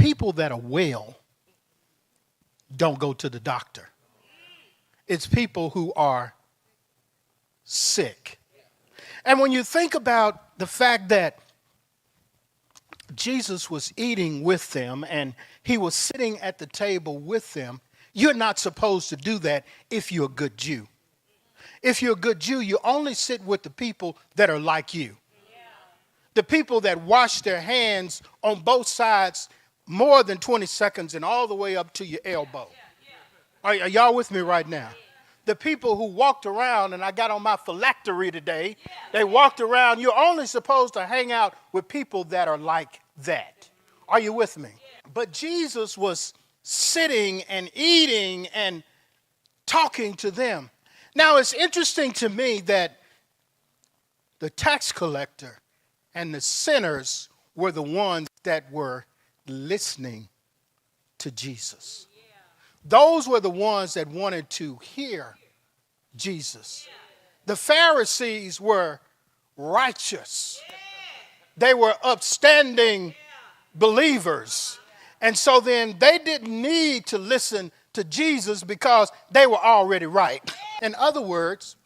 people that are well don't go to the doctor. It's people who are sick. And when you think about the fact that Jesus was eating with them and he was sitting at the table with them, you're not supposed to do that if you're a good Jew. If you're a good Jew, you only sit with the people that are like you. The people that wash their hands on both sides more than 20 seconds and all the way up to your elbow. Are y'all with me right now? The people who walked around, and I got on my phylactery today, they walked around. You're only supposed to hang out with people that are like that. Are you with me? But Jesus was sitting and eating and talking to them. Now, it's interesting to me that the tax collector and the sinners were the ones that were listening to Jesus. Those were the ones that wanted to hear Jesus. The Pharisees were righteous. They were upstanding believers. And so then they didn't need to listen to Jesus because they were already right. In other words,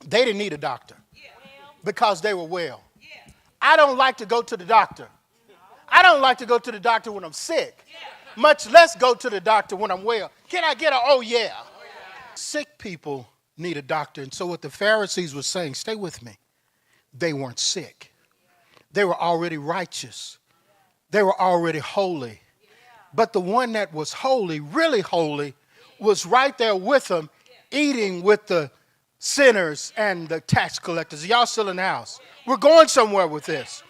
they didn't need a doctor because they were well. I don't like to go to the doctor. I don't like to go to the doctor when I'm sick, much less go to the doctor when I'm well. Can I get a oh yeah? Sick people need a doctor. And so what the Pharisees were saying, stay with me, they weren't sick. They were already righteous. They were already holy. But the one that was holy, really holy, was right there with them, eating with the sinners and the tax collectors. Y'all still in the house? We're going somewhere with this.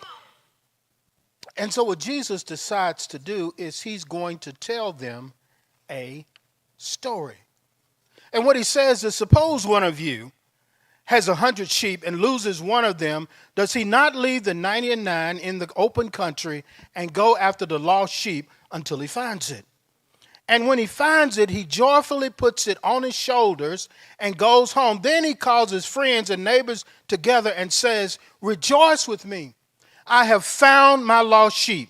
And so what Jesus decides to do is he's going to tell them a story. And what he says is, suppose one of you has 100 sheep and loses one of them, does he not leave the 99 in the open country and go after the lost sheep until he finds it? And when he finds it, he joyfully puts it on his shoulders and goes home. Then he calls his friends and neighbors together and says, rejoice with me. I have found my lost sheep.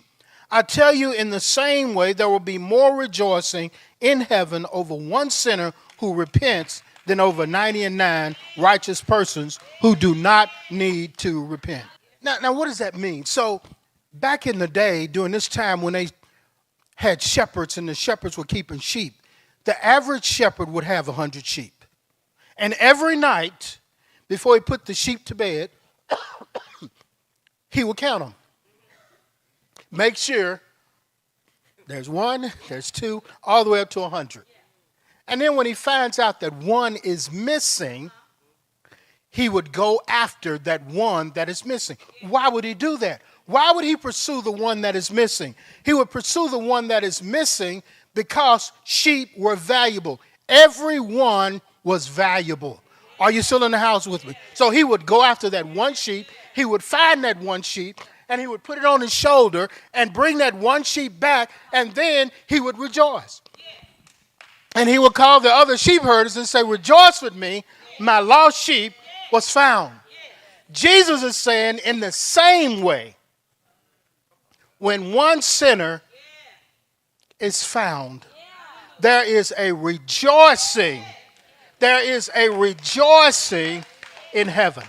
I tell you, in the same way, there will be more rejoicing in heaven over one sinner who repents than over 99 righteous persons who do not need to repent. Now, what does that mean? So back in the day, during this time when they had shepherds and the shepherds were keeping sheep, the average shepherd would have 100 sheep. And every night, before he put the sheep to bed, he would count them. Make sure there's one, there's two, all the way up to 100. And then when he finds out that one is missing, he would go after that one that is missing. Why would he do that? Why would he pursue the one that is missing? He would pursue the one that is missing because sheep were valuable. Every one was valuable. Are you still in the house with me? So he would go after that one sheep. He would find that one sheep, and he would put it on his shoulder and bring that one sheep back, and then he would rejoice. And he would call the other sheep herders and say, rejoice with me, my lost sheep was found. Jesus is saying, in the same way, when one sinner is found, there is a rejoicing. There is a rejoicing in heaven.